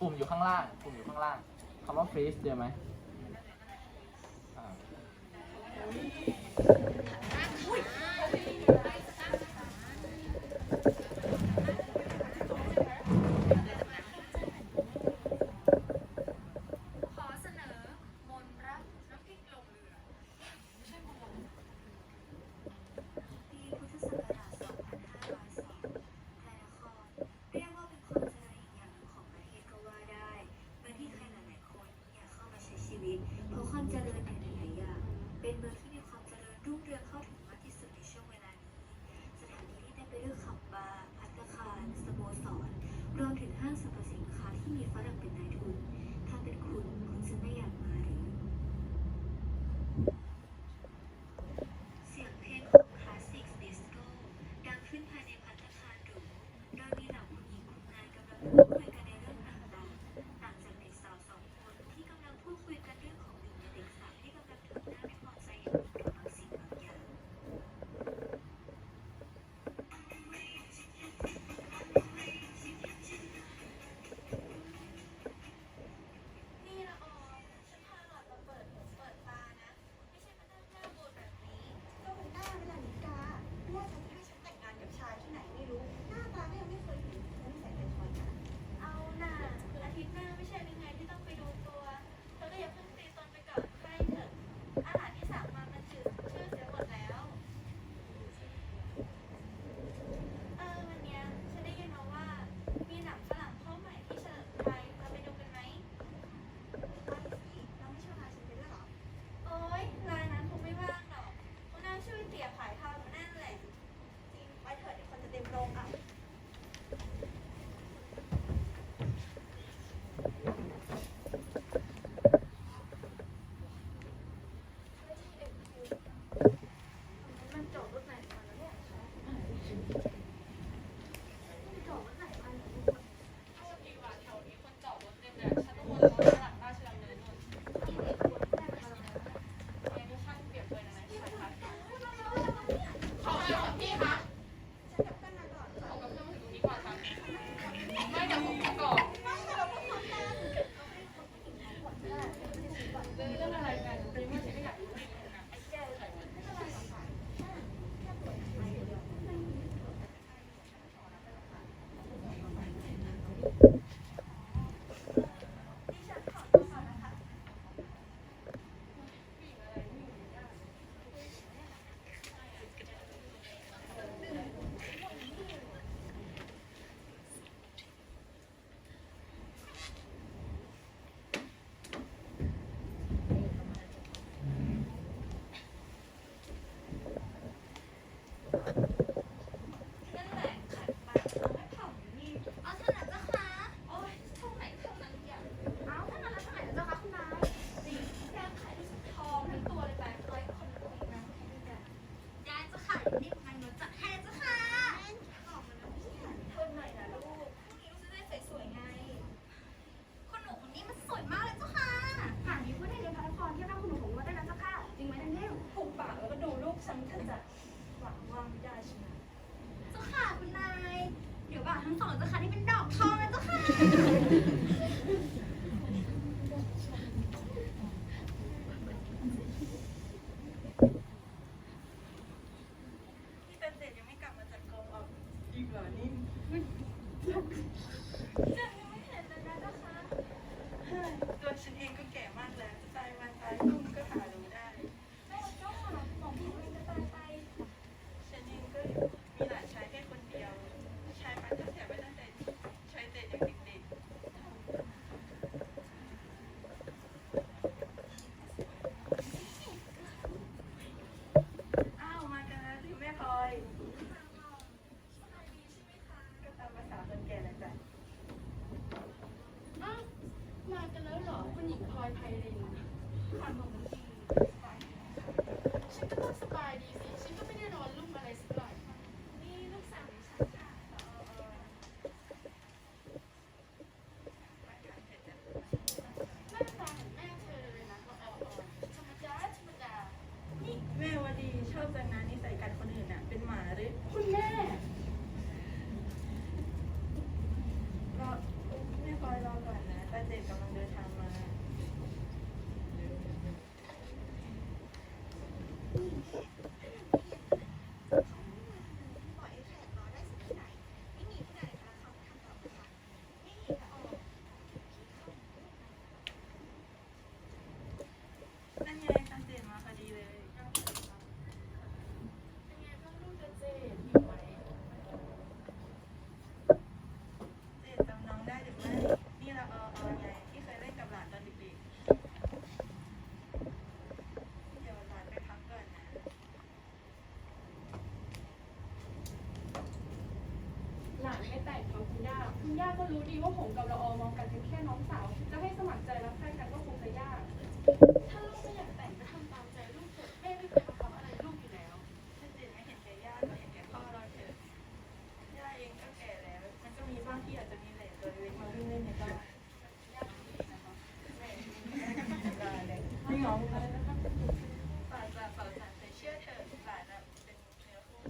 ปุ่มอยู่ข้างล่างคำว่า freeze เจอไหมอ่า ขอเสนอมนต์รักน้ำพริกลงเรือไม่ใช่มนต์ ปีพุทธศักราช 2502 พระนครเรียกว่าเป็นความเจริญอีกอย่างหนึ่งของประเทศก็ว่าได้เมืองที่ใครหลายๆคนอยากเข้ามาใช้ชีวิตเพราะความเจริญในหลายๆอย่างเป็นเมืองที่มีความเจริญรุ่งเรืองเข้าถึงมากที่สุดในช่วงเวลานี้สถานที่ที่เต็มไปด้วยขับบาร์ภัตตาคารสโมสรรวมถึงห้างสรรพสินค้าที่มีฝรั่งเป็นนายทุนถ้าเป็นคุณจะไม่อยากมาหรือ เสียงเพลงของคลาสสิกดิสโก้ดังขึ้นภายในภัตตาคารหรูโดยมีเหล่าคุณหญิงคุณนายกำลังพูดคุยกันในเรื่องต่างๆต่างจากเด็กสาวสองคนที่กำลังพูดคุยกันเรื่องของหนึ่งในเด็กสาวที่กำลังทำหน้าไม่พอใจอย่างมีกับบางสิ่งบางอย่าง นี่ละออฉันพาหลอดมาเปิดหูเปิดตานะไม่ใช่มานั่งหน้าบูดแบบนี้ ก็มันหน้าเวลานิกาแม่ฉันให้ฉันแต่งงานกับชายที่ไหนไม่รู้ หน้าตาก็ยังไม่เคยเห็นฉันใส่เป็นคนนะ เอาน่ะอาทิตย์หน้าไม่ใช่ยังไงที่ต้องไปดูตัวเธอก็อย่าเพิ่งตีตนไปก่อนใครเถอะอาหารที่สั่งมามันจืดชื่อเสียหมดแล้ววันเนี้ยฉันได้ยินมาว่ามีหนังฝรั่งเข้าใหม่ที่เฉลิมไทยเราไปดูกันไหม ไปสิเราไม่ชวนพาฉันไปด้วยเหรอ โอ๊ยรายนั้นคงไม่ว่างหรอกเพราะนางช่วยเตี่ยขายทำมาแน่นแหละ จริงไปเถอะเดี๋ยวคนจะเต็มโรงอ่ะ มันจบรถไหนมาแล้วเนี่ยจบรถไหนมาเนี่ย ถ้าวันนี้ว่าแถวนี้คนจอดรถเต็มเลยฉันต้องวนรถตลาดราชดำเนินนู่นแกก็ช่างเปรียบเลยนะนายชายคะขออะไรของพี่คะ ฉันกับเพื่อนมาก่อน ขอกับเพื่อนมาถึงตรงนี้ก่อนค่ะไม่เดี๋ยวผมไปก่อนเรื่องอะไรกันเป็นว่าฉันก็อยากรู้จริงๆนะ ดิฉันขอตัวก่อนนะคะ นั่นแหละขัดไปเอาให้ผ่องนี่เอาเท่านั้นเจ้าคะโอ้ยเท่าไหนเท่านั้นอย่างเอาเท่านั้นแล้วเท่าไหร่เจ้าคะคุณนายนี่แก้มขายด้วยทองทั้งตัวเลยไปร้อยคนคุยนะแค่นี้กันได้เจ้าค่ะนี่คุณนายหนูจัดให้เจ้าค่ะออกมาแล้วเนี่ยทนหน่อยนะลูกพรุ่งนี้ลูกจะได้สวยๆไงคุณหนูคนนี้มันสวยมากเลยเจ้าค่ะป่านนี้พูดได้เลยพระนครเทียบเท่าคุณหนูของวัดได้แล้วเจ้าค่ะจริงไหมนันเนี่ยผูกปากแล้วก็ดูลูกฉันท่านจะหวังว่าไม่ได้ใช่ไหม เจ้าค่ะคุณนาย เดี๋ยวบ่าวทั้งสองเจ้าค่ะที่เป็นดอกทองนะเจ้าค่ะพี่เต็นยังไม่กลับมาจากกองออกอีกเหรอนี่ยังไม่เห็นเลยนะเจ้าค่ะตัวฉันเองก็แก่มากแล้วตายวันตายพรุ่งก็หาดูได้ไม่เจ้าค่ะบอกพี่มันจะตายไป ฉันเองก็มีหลานชายแค่คนเดียวชายพันธุ์เสียไปตั้งแต่ชายเด็กยังเด็กๆอ้าวมากันแล้วสิแม่พลอยก็ตามภาษาคนแก่แหละจ้ะ อ้าวมากันแล้วเหรอคุณหญิงพลอยไพรินค่ะหนูฉันก็ต้องสบายดีสิฉันก็ไม่ได้ร้อนรุ่มอะไรสักหน่อยนี่ลูกสาวของฉันค่ะหน้าตาเหมือนแม่เธอเลยนะก็ธรรมดาธรรมดา นี่แม่วดีชอบจังนะนิสัยกัดคนอื่นอ่ะเป็นหมาหรือ คุณแม่ ก็แม่พลอยรอก่อนนะ ก็รู้ดีว่าผมกับละออมองกันเป็นแค่น้องสาว จะให้สมัครใจรักใคร่กันก็คงจะยาก ถ้าลูกไม่อยากแต่งก็ทำตามใจลูกเถอะแม่ไม่เคยบังคับอะไรลูกอยู่แล้วถ้าเจนไม่เห็นแก่ย่าก็เห็นแก่พ่อเราเถอะย่าเองก็แก่แล้ว มันก็มีบ้างที่อาจจะมีเหลนตัวเล็กมาวิ่งเล่นในบ้านย่าดีนะคะแม่ไม่งออะไรนะคะป่าจะเป่าสารแต่เชื่อเถอะป่าจะเป็นเนื้อคู่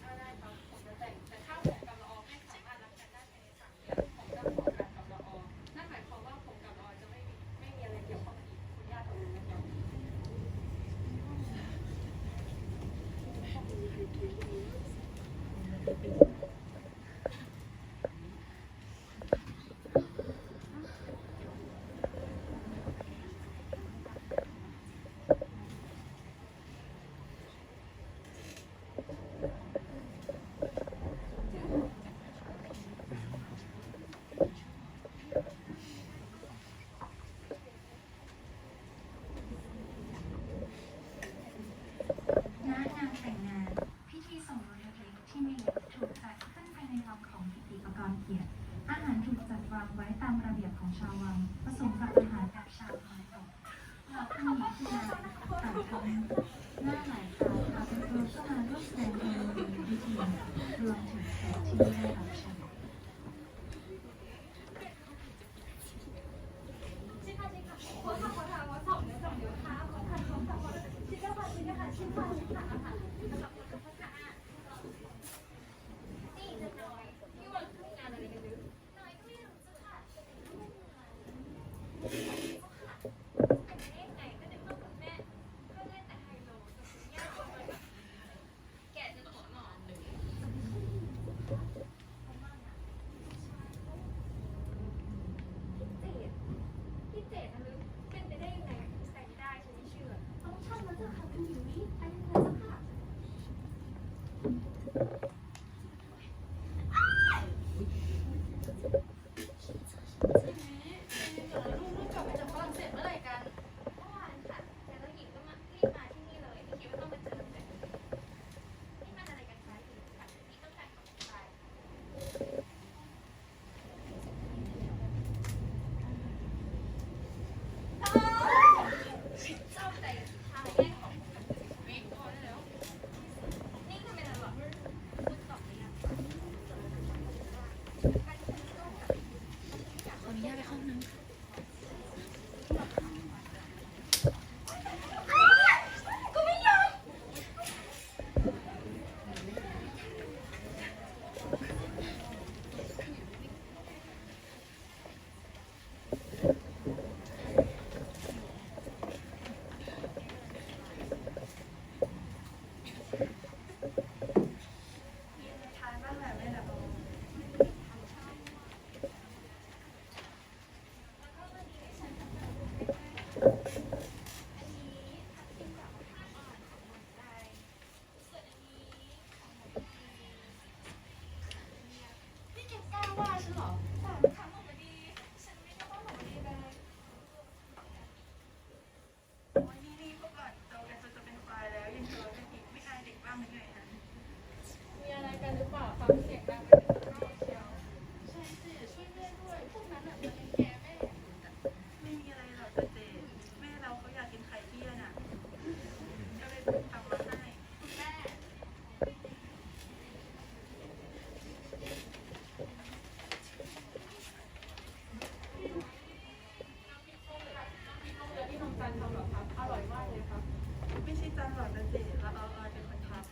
กันได้ครับผมจะแต่งแต่ถ้าผมกับละออไม่สามารถรักกันได้ภายใน3 เดือนผมจะขอกันกับละออนั่นหมายความว่าผมกับละออจะไม่มีอะไรเกี่ยวข้องอีกคุณย่าตรงนั้นนะครับ ณงานแต่งงานพิธีสมรสเล็กๆที่มีถูกจัดขึ้นภายในวังของพิธีกรเกียรติอาหารถูกจัดวางไว้ตามระเบียบของชาววังผสมกับอาหารแบบชาวตะวันตกเหล่าผู้หญิงที่มาต่างกันหน้าหลายตาพาเป็นตัวเข้ามาร่วมแสดงความยินดีพิธีรวมถึงแขกที่ได้รับเชิญ พี่เจดนะลึกเป็นไปได้ยังไงแต่ไม่ได้ฉันไม่เชื่อเอาช่างมันเถอะค่ะคุณหญิงนี้ไปยังไงสักค่ะลูกกลับมาจากฝรั่งเศสเมื่อไหร่กันเมื่อวานค่ะแต่แล้วหญิงก็มารีบมาที่นี่เลยไม่คิดว่าต้องมาเจอกันนี่มันอะไรกันคะหญิงค่ะนี่ต้องการของใครเจ้าใจทางแย่งของวิพอได้แล้วนี่ทำไมล่ะหรอคุณตอบหรือยัง ขออนุญาตไปห้องนึง กูไม่ยอม ทานบ้างแหละไม่ละออ นี่แกกล้าว่าฉันเหรอสามครั้งหนูมาดี ฉันไม่ได้ว่าหนูมาดีเลย โอ้ยนี่พวกหล่อนโตกันจนจะเป็นควายแล้วยังทะเลาะกันอีกไม่อายเด็กบ้างหรือไงฮะมีอะไรกันหรือเปล่าฟังเสียงดังไปถึงข้างนอกเชียวใช่สิช่วยแม่ด้วยพวกนั้นอ่ะมันยังแกแม่ไม่มีอะไรหรอกแต่เจแม่เราเขาอยากกินไข่เบี้ยน่ะก็เลยทำมาให้คุณแม่ ที่น้องจันทำเหรอครับ อร่อยมากเลยครับ ไม่ใช่จันหรอกนะเจแล้วเอาเป็นคนทำ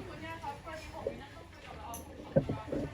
คุณย่าครับพอดีผมมีนัดต้องคุยกับเราผมขอตัว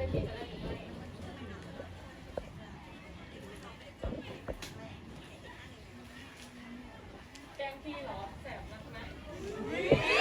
เลยที่จะได้หรือไม่แกล้งพี่เหรอแสบนักนะ